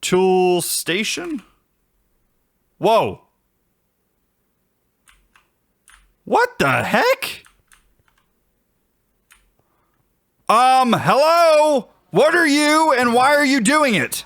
tool station? Whoa. What the heck? Hello? What are you and why are you doing it?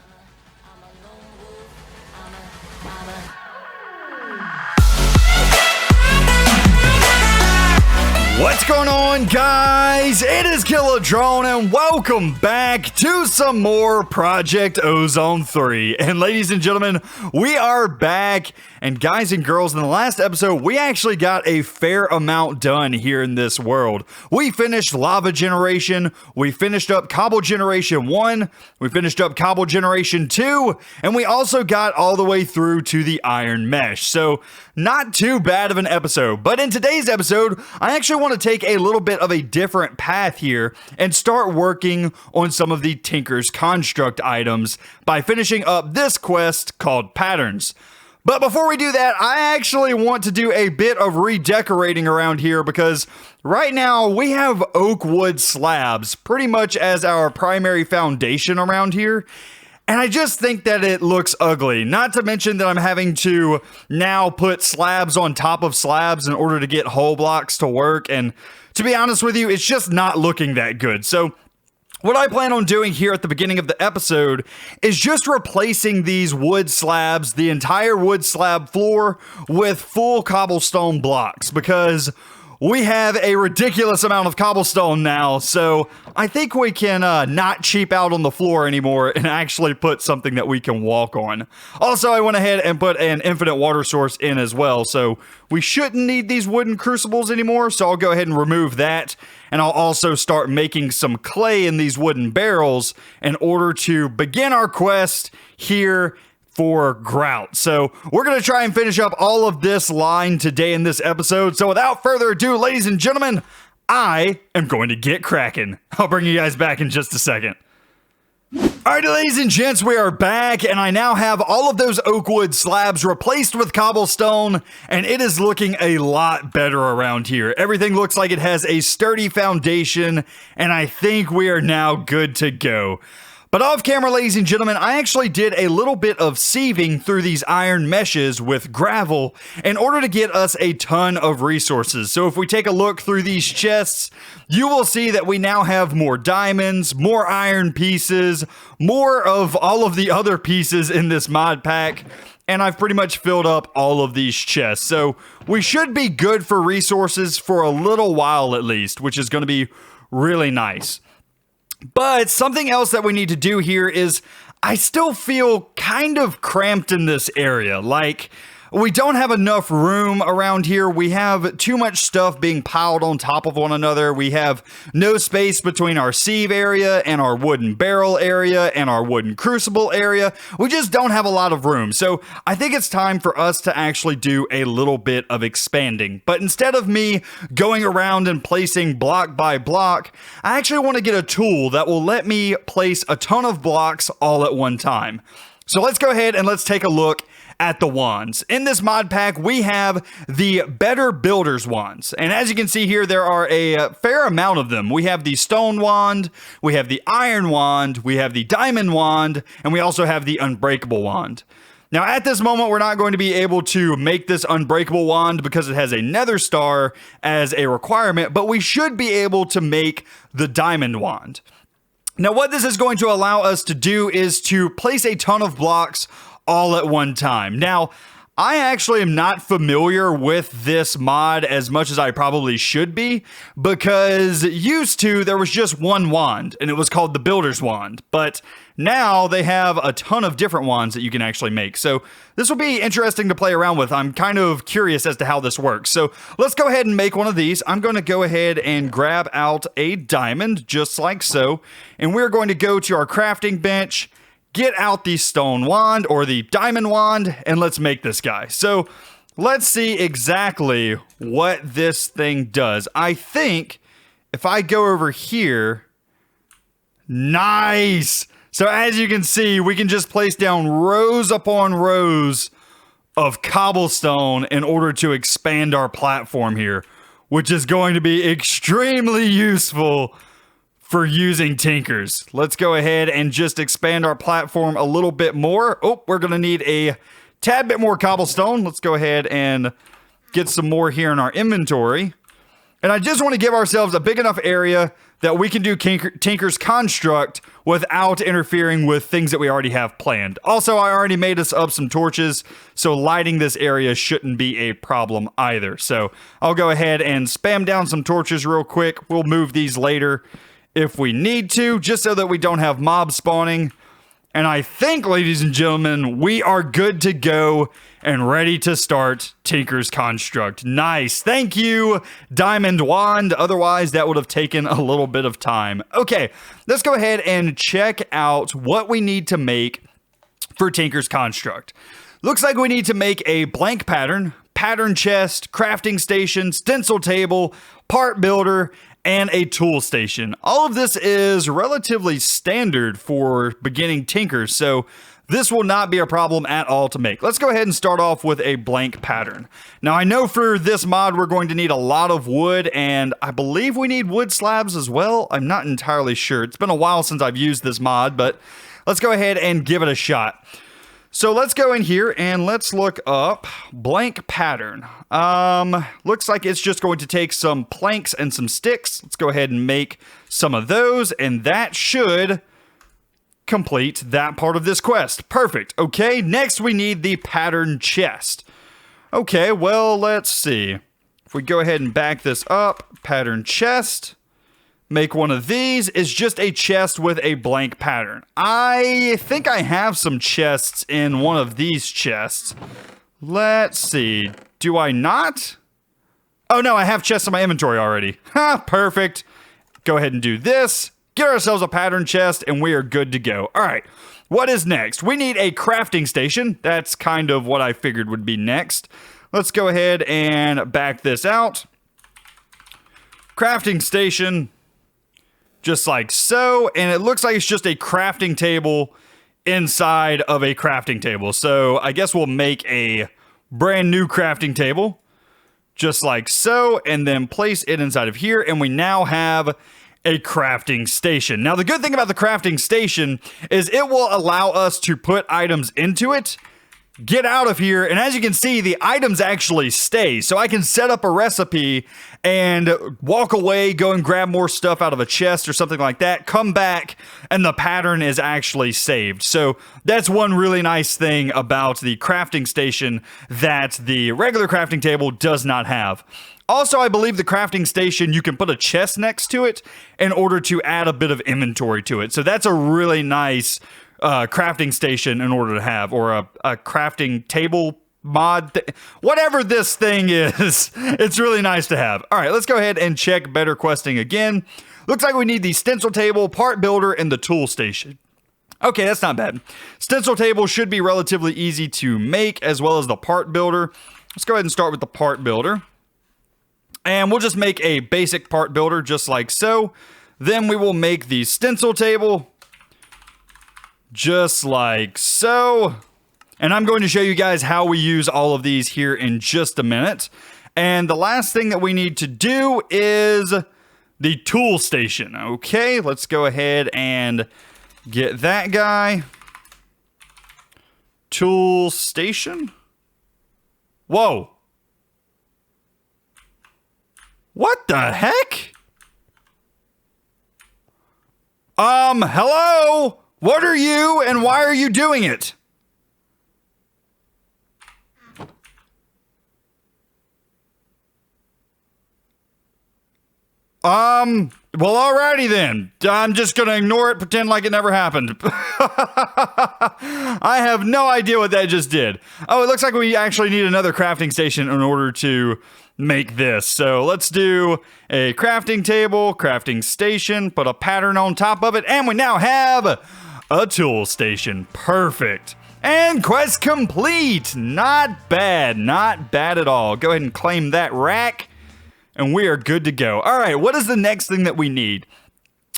What's going on, guys? It is Killer Drone, and welcome back to some more Project Ozone 3. And ladies and gentlemen, we are back. And guys and girls, in the last episode, we actually got a fair amount done here in this world. We finished Lava Generation, we finished up Cobble Generation 1, we finished up Cobble Generation 2, and we also got all the way through to the Iron Mesh. So, not too bad of an episode. But in today's episode, I actually want to take a little bit of a different path here and start working on some of the Tinker's Construct items by finishing up this quest called Patterns. But before we do that, I actually want to do a bit of redecorating around here because right now we have oak wood slabs pretty much as our primary foundation around here. And I just think that it looks ugly. Not to mention that I'm having to now put slabs on top of slabs in order to get whole blocks to work. And to be honest with you, it's just not looking that good. So what I plan on doing here at the beginning of the episode is just replacing these wood slabs, the entire wood slab floor, with full cobblestone blocks because we have a ridiculous amount of cobblestone now, so I think we can not cheap out on the floor anymore and actually put something that we can walk on. Also, I went ahead and put an infinite water source in as well, so we shouldn't need these wooden crucibles anymore, so I'll go ahead and remove that. And I'll also start making some clay in these wooden barrels in order to begin our quest here for Grout. So we're going to try and finish up all of this line today in this episode. So without further ado, ladies and gentlemen, I am going to get cracking. I'll bring you guys back in just a second. Alright, ladies and gents, we are back, and I now have all of those oak wood slabs replaced with cobblestone, and it is looking a lot better around here. Everything looks like it has a sturdy foundation, and I think we are now good to go. But off camera, ladies and gentlemen, I actually did a little bit of sieving through these iron meshes with gravel in order to get us a ton of resources. So if we take a look through these chests, you will see that we now have more diamonds, more iron pieces, more of all of the other pieces in this mod pack. And I've pretty much filled up all of these chests. So we should be good for resources for a little while at least, which is going to be really nice. But something else that we need to do here is I still feel kind of cramped in this area. Like, we don't have enough room around here. We have too much stuff being piled on top of one another. We have no space between our sieve area and our wooden barrel area and our wooden crucible area. We just don't have a lot of room. So I think it's time for us to actually do a little bit of expanding. But instead of me going around and placing block by block, I actually want to get a tool that will let me place a ton of blocks all at one time. So let's go ahead and let's take a look at the wands. In this mod pack, we have the Better Builder's wands. And as you can see here, there are a fair amount of them. We have the stone wand, we have the iron wand, we have the diamond wand, and we also have the unbreakable wand. Now, at this moment, we're not going to be able to make this unbreakable wand because it has a nether star as a requirement, but we should be able to make the diamond wand. Now, what this is going to allow us to do is to place a ton of blocks all at one time. Now, I actually am not familiar with this mod as much as I probably should be, because used to there was just one wand and it was called the Builder's Wand, but now they have a ton of different wands that you can actually make. So this will be interesting to play around with. I'm kind of curious as to how this works. So let's go ahead and make one of these. I'm going to go ahead and grab out a diamond just like so, and we're going to go to our crafting bench, get out the stone wand or the diamond wand, and let's make this guy. So let's see exactly what this thing does. I think if I go over here, nice. So as you can see, we can just place down rows upon rows of cobblestone in order to expand our platform here, which is going to be extremely useful for using tinkers. Let's go ahead and just expand our platform a little bit more. Oh, we're going to need a tad bit more cobblestone. Let's go ahead and get some more here in our inventory. And I just want to give ourselves a big enough area that we can do Tinker's Construct without interfering with things that we already have planned. Also, I already made us up some torches, so lighting this area shouldn't be a problem either. So I'll go ahead and spam down some torches real quick. We'll move these later if we need to, just so that we don't have mobs spawning. And I think, ladies and gentlemen, we are good to go and ready to start Tinker's Construct. Nice. Thank you, Diamond Wand. Otherwise, that would have taken a little bit of time. Okay, let's go ahead and check out what we need to make for Tinker's Construct. Looks like we need to make a blank pattern, pattern chest, crafting station, stencil table, part builder, and a tool station. All of this is relatively standard for beginning tinkers, so this will not be a problem at all to make. Let's go ahead and start off with a blank pattern. Now, I know for this mod, we're going to need a lot of wood, and I believe we need wood slabs as well. I'm not entirely sure. It's been a while since I've used this mod, but let's go ahead and give it a shot. So let's go in here and let's look up blank pattern. Looks like it's just going to take some planks and some sticks. Let's go ahead and make some of those, and that should complete that part of this quest. Perfect. Okay, next we need the pattern chest. Okay, well, let's see. If we go ahead and back this up, pattern chest, make one of these, is just a chest with a blank pattern. I think I have some chests in one of these chests. Let's see. Do I not? Oh no, I have chests in my inventory already. Ha, perfect. Go ahead and do this. Get ourselves a pattern chest and we are good to go. All right, what is next? We need a crafting station. That's kind of what I figured would be next. Let's go ahead and back this out. Crafting station, just like so. And it looks like it's just a crafting table inside of a crafting table. So I guess we'll make a brand new crafting table, just like so, and then place it inside of here. And we now have a crafting station. Now, the good thing about the crafting station is it will allow us to put items into it, get out of here, and as you can see, the items actually stay. So I can set up a recipe and walk away, go and grab more stuff out of a chest or something like that, come back, and the pattern is actually saved. So that's one really nice thing about the crafting station that the regular crafting table does not have. Also, I believe the crafting station, you can put a chest next to it in order to add a bit of inventory to it. So that's a really nice crafting station in order to have, or a crafting table mod, whatever this thing is. It's really nice to have. All right, let's go ahead and check better questing again. Looks like we need the stencil table, part builder, and the tool station. Okay, that's not bad. Stencil table should be relatively easy to make, as well as the part builder. Let's go ahead and start with the part builder. And we'll just make a basic part builder just like so. Then we will make the stencil table just like so. And I'm going to show you guys how we use all of these here in just a minute. And the last thing that we need to do is the tool station. Okay, let's go ahead and get that guy. Tool station. Whoa. What the heck? Hello? What are you and why are you doing it? Well, alrighty then. I'm just gonna ignore it, pretend like it never happened. I have no idea what that just did. Oh, it looks like we actually need another crafting station in order to make this. So let's do a crafting table, crafting station, put a pattern on top of it, and we now have a tool station. Perfect. And quest complete. Not bad. Not bad at all. Go ahead and claim that rack. And we are good to go. All right, what is the next thing that we need?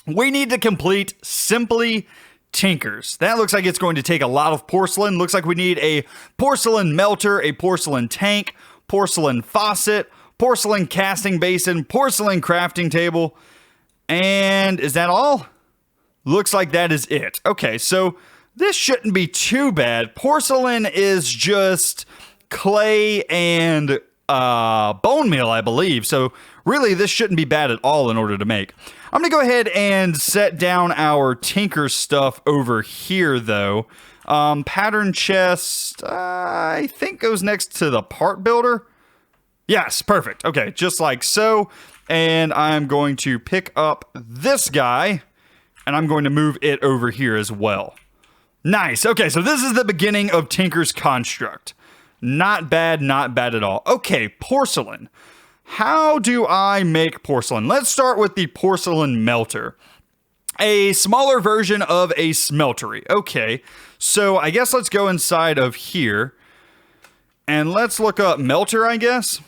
We need to complete Simply Tinkers. That looks like it's going to take a lot of porcelain. Looks like we need a porcelain melter, a porcelain tank, porcelain faucet, porcelain casting basin, porcelain crafting table, And is that all? Looks like that is it. Okay, so this shouldn't be too bad. Porcelain is just clay and bone meal, I believe. So really, this shouldn't be bad at all in order to make. I'm going to go ahead and set down our tinker stuff over here, though. Pattern chest, I think goes next to the part builder. Yes, perfect. Okay, just like so. And I'm going to pick up this guy, and I'm going to move it over here as well. Nice. Okay, so this is the beginning of Tinker's construct. Not bad at all. Okay, porcelain. How do I make porcelain? Let's start with the Porcelain Melter. A smaller version of a smeltery. Okay, so I guess let's go inside of here. And let's look up melter, I guess.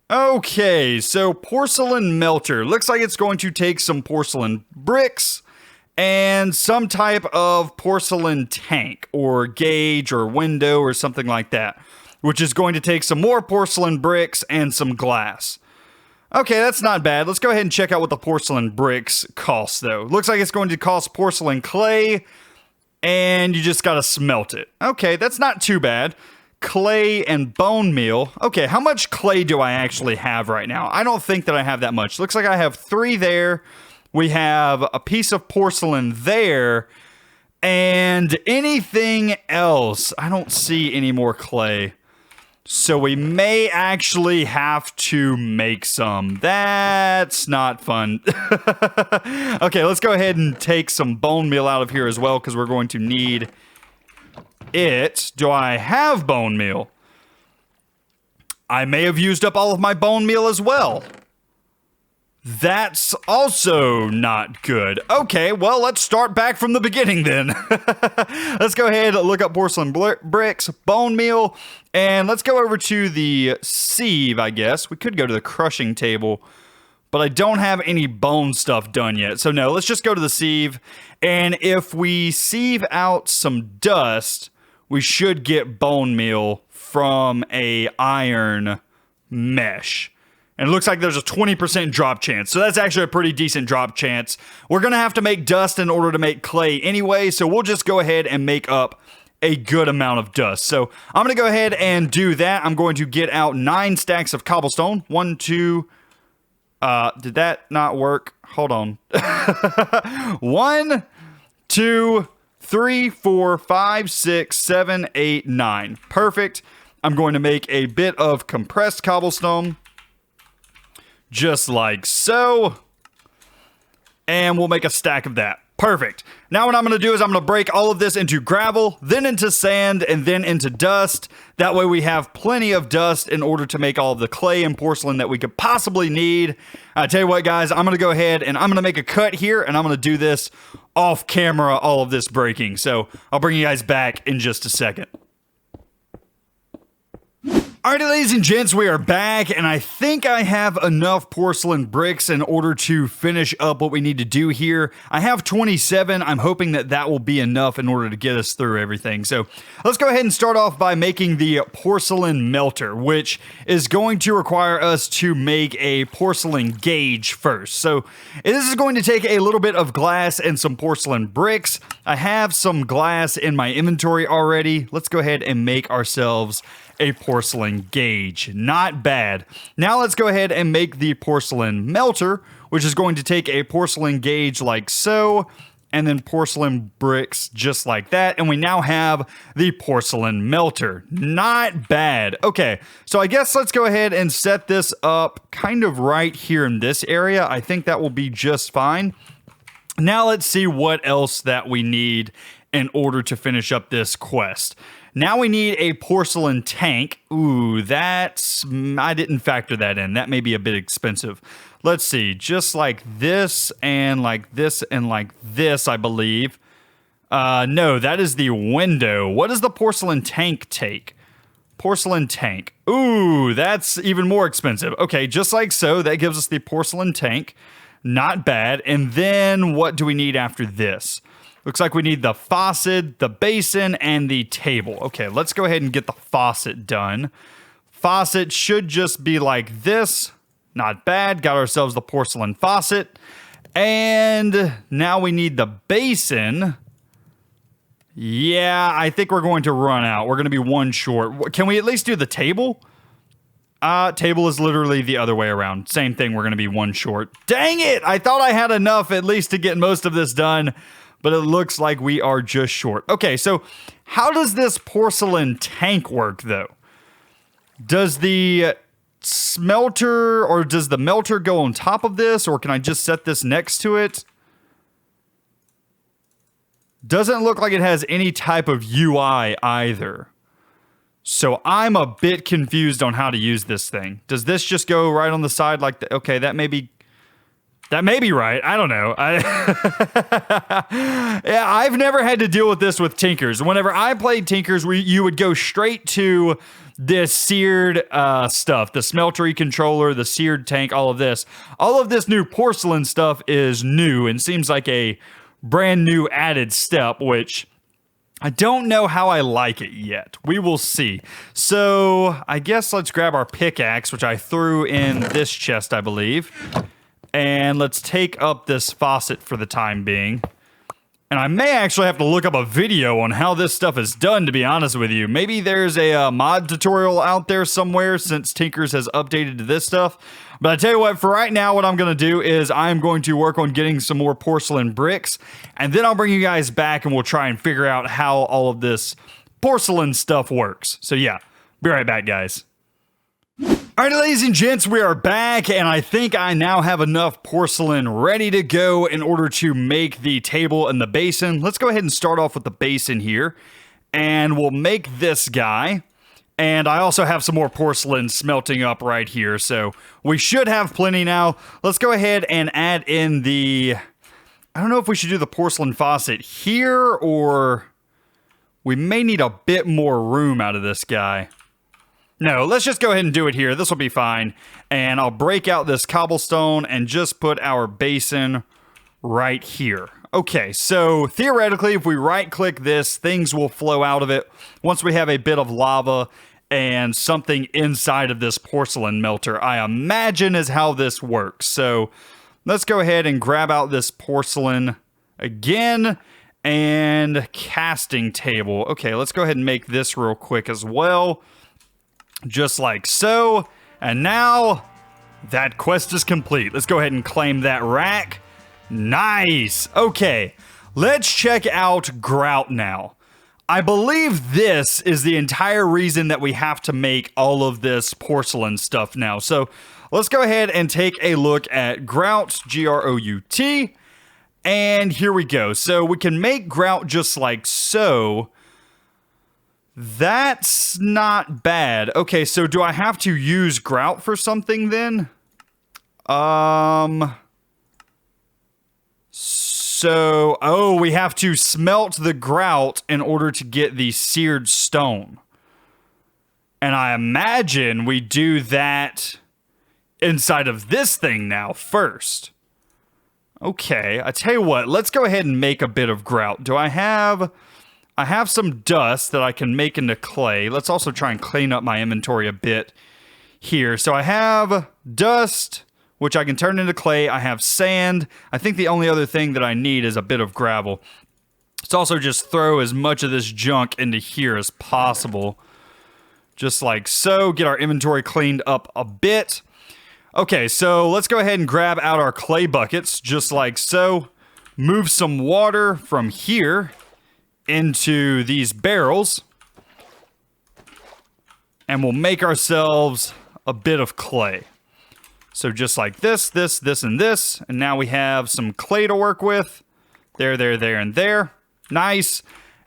Okay, so Porcelain Melter. Looks like it's going to take some porcelain bricks and some type of porcelain tank or gauge or window or something like that, which is going to take some more porcelain bricks and some glass. Okay, that's not bad. Let's go ahead and check out what the porcelain bricks cost, though. Looks like it's going to cost porcelain clay, and you just gotta smelt it. Okay, that's not too bad. Clay and bone meal. Okay, how much clay do I actually have right now? I don't think that I have that much. Looks like I have 3 there. We have a piece of porcelain there. And anything else? I don't see any more clay. So we may actually have to make some. That's not fun. Okay, let's go ahead and take some bone meal out of here as well, because we're going to need it. Do I have bone meal? I may have used up all of my bone meal as well. That's also not good. Okay, well, let's start back from the beginning then. Let's go ahead and look up porcelain bricks, bone meal, and let's go over to the sieve, I guess. We could go to the crushing table, but I don't have any bone stuff done yet. So no, let's just go to the sieve, and if we sieve out some dust, we should get bone meal from a iron mesh. And it looks like there's a 20% drop chance. So that's actually a pretty decent drop chance. We're going to have to make dust in order to make clay anyway. So we'll just go ahead and make up a good amount of dust. So I'm going to go ahead and do that. I'm going to get out 9 stacks of cobblestone. 1, 2. Did that not work? Hold on. 1, 2, 3, 4, 5, 6, 7, 8, 9. Perfect. I'm going to make a bit of compressed cobblestone. Just like so. And we'll make a stack of that. Perfect. Now what I'm going to do is I'm going to break all of this into gravel, then into sand, and then into dust. That way we have plenty of dust in order to make all of the clay and porcelain that we could possibly need. I tell you what, guys, I'm going to go ahead and I'm going to make a cut here, and I'm going to do this off camera, all of this breaking. So I'll bring you guys back in just a second. Alrighty, ladies and gents, we are back, and I think I have enough porcelain bricks in order to finish up what we need to do here. I have 27. I'm hoping that that will be enough in order to get us through everything. So let's go ahead and start off by making the porcelain melter, which is going to require us to make a porcelain gauge first. So this is going to take a little bit of glass and some porcelain bricks. I have some glass in my inventory already. Let's go ahead and make ourselves a porcelain gauge. Not bad. Now let's go ahead and make the porcelain melter, which is going to take a porcelain gauge like so, and then porcelain bricks just like that. And we now have the porcelain melter. Not bad. Okay, so I guess let's go ahead and set this up kind of right here in this area. I think that will be just fine. Now let's see what else that we need in order to finish up this quest. Now we need a porcelain tank. Ooh, I didn't factor that in. That may be a bit expensive. Let's see, just like this and like this and like this, I believe. No, that is the window. What does the porcelain tank take? Porcelain tank. Ooh, that's even more expensive. Okay, just like so, that gives us the porcelain tank. Not bad. And then what do we need after this? Looks like we need the faucet, the basin, and the table. Okay, let's go ahead and get the faucet done. Faucet should just be like this. Not bad. Got ourselves the porcelain faucet. And now we need the basin. Yeah, I think we're going to run out. We're going to be one short. Can we at least do the table? Table is literally the other way around. Same thing, we're going to be one short. Dang it! I thought I had enough at least to get most of this done, but it looks like we are just short. Okay, so how does this porcelain tank work, though? Does the smelter, or does the melter go on top of this, or can I just set this next to it? Doesn't look like it has any type of UI either. So I'm a bit confused on how to use this thing. Does this just go right on the side like the, okay, that may be right. I don't know. Yeah, I've never had to deal with this with Tinkers. Whenever I played Tinkers, you would go straight to this seared stuff, the smeltery controller, the seared tank, all of this. All of this new porcelain stuff is new and seems like a brand new added step, which I don't know how I like it yet. We will see. So I guess let's grab our pickaxe, which I threw in this chest, I believe. And let's take up this faucet for the time being. And I may actually have to look up a video on how this stuff is done, to be honest with you. Maybe there's a mod tutorial out there somewhere since Tinkers has updated to this stuff. But I tell you what, for right now, what I'm going to do is I'm going to work on getting some more porcelain bricks. And then I'll bring you guys back and we'll try and figure out how all of this porcelain stuff works. So yeah, be right back, guys. Alright, ladies and gents, we are back, and I think I now have enough porcelain ready to go in order to make the table and the basin. Let's go ahead and start off with the basin here, and we'll make this guy. And I also have some more porcelain smelting up right here, so we should have plenty now. Let's go ahead and add in the... I don't know if we should do the porcelain faucet here, or we may need a bit more room out of this guy. No, let's just go ahead and do it here. This will be fine. And I'll break out this cobblestone and just put our basin right here. Okay, so theoretically, if we right-click this, things will flow out of it once we have a bit of lava and something inside of this porcelain melter, I imagine is how this works. So let's go ahead and grab out this porcelain again and casting table. Okay, let's go ahead and make this real quick as well. Just like so. And now that quest is complete. Let's go ahead and claim that rack. Nice. Okay, let's check out Grout now. I believe this is the entire reason that we have to make all of this porcelain stuff now. So let's go ahead and take a look at Grout, G-R-O-U-T. And here we go. So we can make Grout just like so. That's not bad. Okay, so do I have to use Grout for something then? So, oh, we have to smelt the Grout in order to get the Seared Stone. And I imagine we do that inside of this thing now first. Okay, I tell you what, let's go ahead and make a bit of Grout. Do I have some dust that I can make into clay. Let's also try and clean up my inventory a bit here. So I have dust, which I can turn into clay. I have sand. I think the only other thing that I need is a bit of gravel. Let's also just throw as much of this junk into here as possible. Just like so. Get our inventory cleaned up a bit. Okay, so let's go ahead and grab out our clay buckets, just like so. Move some water from here into these barrels, and we'll make ourselves a bit of clay. So just like this, this, and this, and now we have some clay to work with. There, and there. Nice.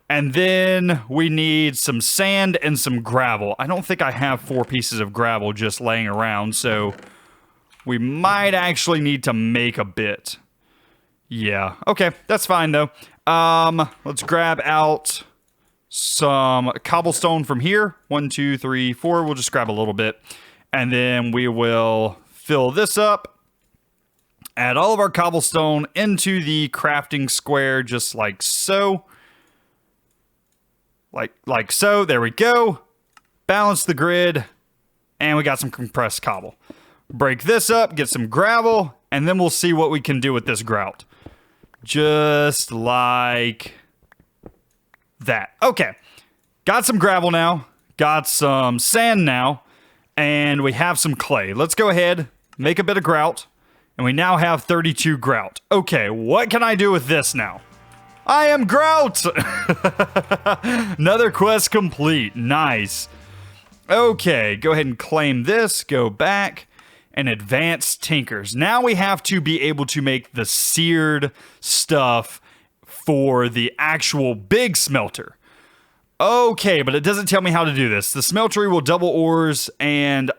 And then we need some sand and some gravel. I don't think I have 4 pieces of gravel just laying around, so we might actually need to make a bit. Yeah, okay, that's fine though. Let's grab out some cobblestone from here. 1, 2, 3, 4. We'll just grab a little bit. And then we will fill this up. Add all of our cobblestone into the crafting square, just like so. Like so. There we go. Balance the grid. And we got some compressed cobble. Break this up, get some gravel, And then we'll see what we can do with this grout. Just like that. Okay. Got some gravel now. Got some sand now. And we have some clay. Let's go ahead, make a bit of grout. And we now have 32 grout. Okay, what can I do with this now? I am Grout! Another quest complete. Nice. Okay, go ahead and claim this. Go back. And advanced tinkers. Now we have to be able to make the seared stuff for the actual big smelter. Okay, but it doesn't tell me how to do this. The smeltery will double ores and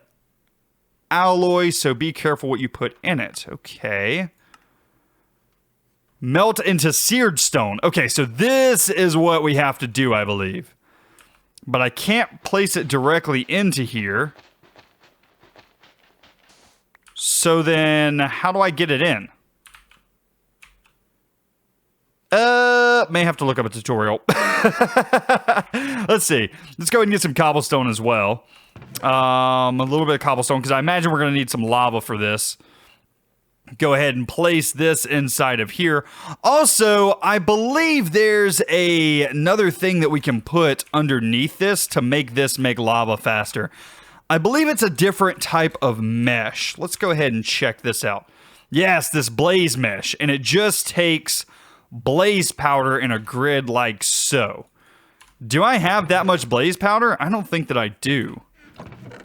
alloy, so be careful what you put in it. Okay. Melt into seared stone. Okay, so this is what we have to do, I believe. But I can't place it directly into here. So then, how do I get it in? May have to look up a tutorial. Let's see. Let's go ahead and get some cobblestone as well. A little bit of cobblestone, because I imagine we're going to need some lava for this. Go ahead and place this inside of here. Also, I believe there's another thing that we can put underneath this to make this make lava faster. I believe it's a different type of mesh. Let's go ahead and check this out. Yes, this blaze mesh, and it just takes blaze powder in a grid like so. Do I have that much blaze powder? I don't think that I do.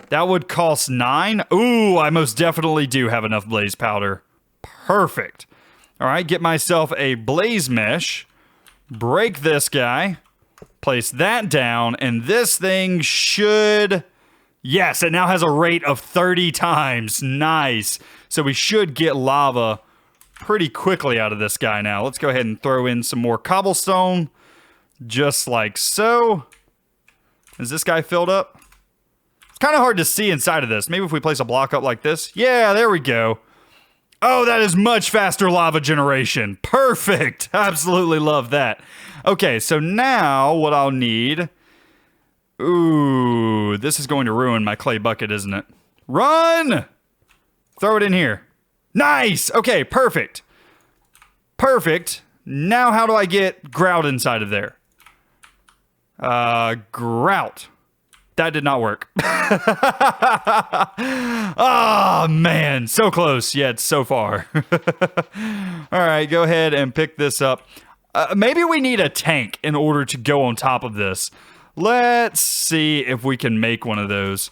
That would cost 9. Ooh, I most definitely do have enough blaze powder. Perfect. All right, get myself a blaze mesh. Break this guy. Place that down, and this thing should... Yes, it now has a rate of 30 times. Nice. So we should get lava pretty quickly out of this guy now. Let's go ahead and throw in some more cobblestone. Just like so. Is this guy filled up? It's kind of hard to see inside of this. Maybe if we place a block up like this. Yeah, there we go. Oh, that is much faster lava generation. Perfect. Absolutely love that. Okay, so now what I'll need... Ooh, this is going to ruin my clay bucket, isn't it? Run! Throw it in here. Nice! Okay, perfect. Perfect. Now how do I get grout inside of there? Grout. That did not work. Oh, man. So close, yet so far. All right, go ahead and pick this up. Maybe we need a tank in order to go on top of this. Let's see if we can make one of those.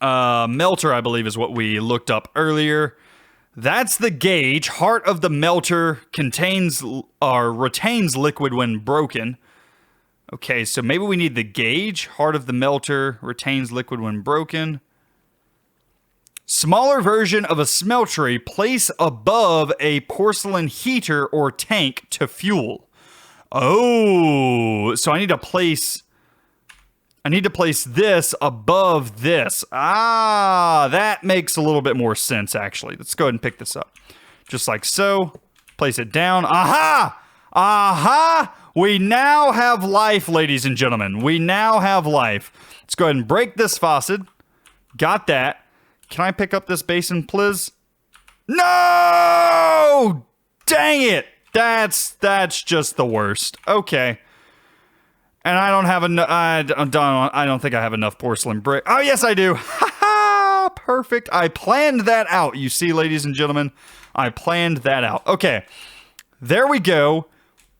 Melter, I believe, is what we looked up earlier. That's the gauge. Heart of the melter contains or retains liquid when broken. Okay, so maybe we need the gauge. Heart of the melter retains liquid when broken. Smaller version of a smeltery, place above a porcelain heater or tank to fuel. Oh, so I need to place this above this. Ah, that makes a little bit more sense, actually. Let's go ahead and pick this up. Just like so. Place it down. Aha! Aha! We now have life, ladies and gentlemen. We now have life. Let's go ahead and break this faucet. Got that. Can I pick up this basin, please? No! Dang it! That's just the worst. Okay. And I don't have enough. I don't think I have enough porcelain brick. Oh, yes, I do. Ha ha! Perfect. I planned that out. You see, ladies and gentlemen, I planned that out. Okay. There we go.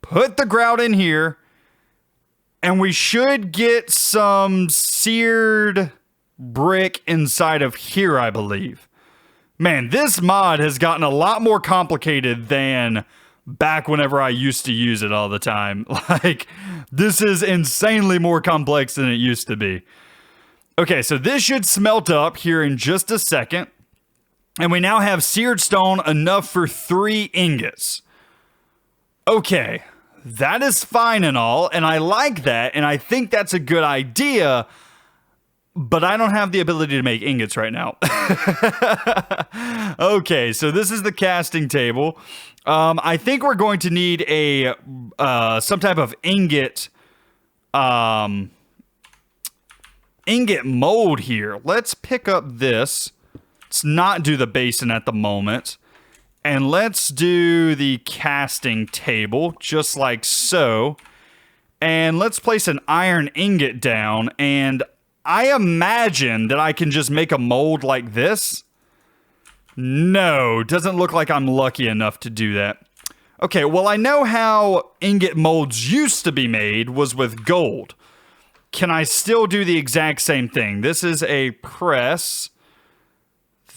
Put the grout in here. And we should get some seared brick inside of here, I believe. Man, this mod has gotten a lot more complicated than back whenever I used to use it all the time. Like, this is insanely more complex than it used to be. Okay, so this should smelt up here in just a second. And we now have seared stone enough for 3 ingots. Okay, that is fine and all, and I like that, and I think that's a good idea, but I don't have the ability to make ingots right now. Okay, so this is the casting table. I think we're going to need a some type of ingot mold here. Let's pick up this. Let's not do the basin at the moment. And let's do the casting table, just like so. And let's place an iron ingot down. And I imagine that I can just make a mold like this. No, doesn't look like I'm lucky enough to do that. Okay, well, I know how ingot molds used to be made was with gold. Can I still do the exact same thing? This is a press.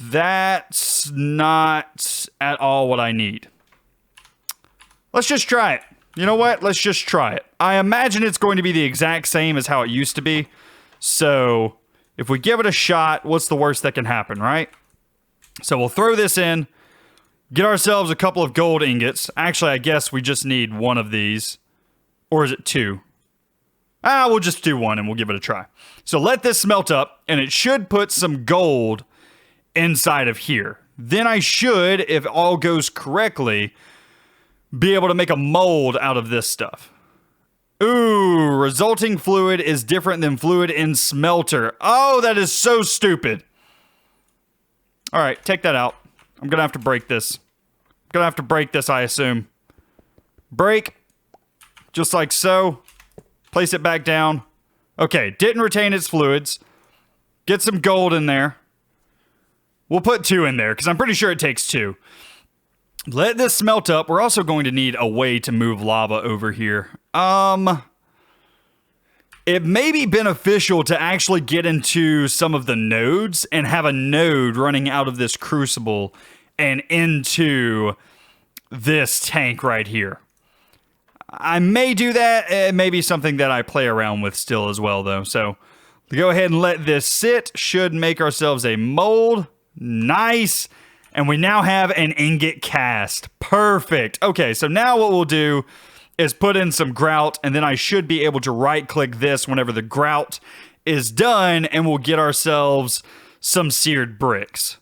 That's not at all what I need. Let's just try it. You know what? Let's just try it. I imagine it's going to be the exact same as how it used to be. So if we give it a shot, what's the worst that can happen, right? So we'll throw this in, get ourselves a couple of gold ingots. Actually, I guess we just need one of these. Or is it two? We'll just do one and we'll give it a try. So let this smelt up, and it should put some gold inside of here. Then I should, if all goes correctly, be able to make a mold out of this stuff. Ooh, resulting fluid is different than fluid in smelter. Oh, that is so stupid. All right, take that out. I'm going to have to break this. I'm going to have to break this, I assume. Break. Just like so. Place it back down. Okay, didn't retain its fluids. Get some gold in there. We'll put 2 in there, because I'm pretty sure it takes 2. Let this smelt up. We're also going to need a way to move lava over here. It may be beneficial to actually get into some of the nodes and have a node running out of this crucible and into this tank right here. I may do that. It may be something that I play around with still as well, though. So go ahead and let this sit. Should make ourselves a mold. Nice. And we now have an ingot cast. Perfect. Okay, so now what we'll do is put in some grout, and then I should be able to right-click this whenever the grout is done, and we'll get ourselves some seared bricks.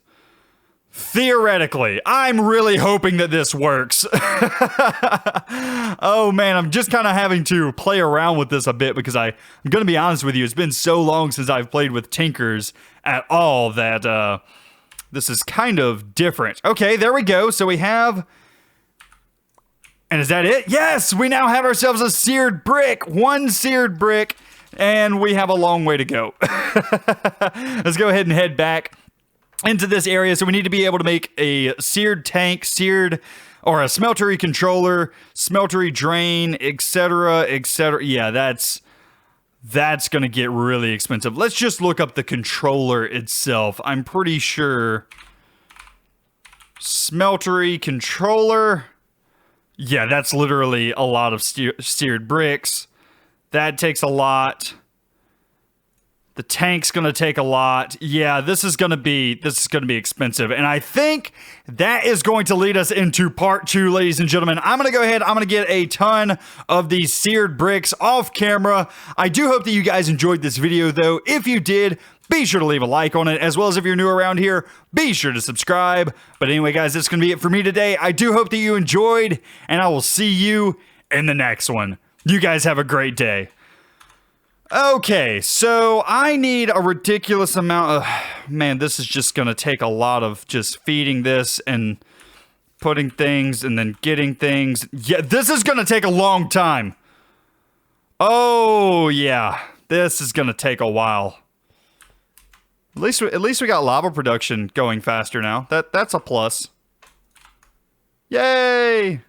Theoretically, I'm really hoping that this works. Oh man, I'm just kind of having to play around with this a bit because I'm going to be honest with you, it's been so long since I've played with tinkers at all that this is kind of different. Okay, there we go. So we have... And is that it? Yes, we now have ourselves a seared brick. 1 seared brick, and we have a long way to go. Let's go ahead and head back into this area. So we need to be able to make a seared tank, or a smeltery controller, smeltery drain, etc., etc. Yeah, that's going to get really expensive. Let's just look up the controller itself. I'm pretty sure smeltery controller. Yeah, that's literally a lot of seared bricks. That takes a lot. The tank's gonna take a lot. Yeah, this is gonna be expensive. And I think that is going to lead us into part 2, ladies and gentlemen. I'm gonna go ahead, I'm gonna get a ton of these seared bricks off camera. I do hope that you guys enjoyed this video though. If you did, be sure to leave a like on it, as well as if you're new around here, be sure to subscribe. But anyway, guys, that's going to be it for me today. I do hope that you enjoyed, and I will see you in the next one. You guys have a great day. Okay, so I need a ridiculous amount of... Man, this is just going to take a lot of just feeding this and putting things and then getting things. Yeah, this is going to take a long time. Oh, yeah. This is going to take a while. At least we got lava production going faster now. That's a plus. Yay!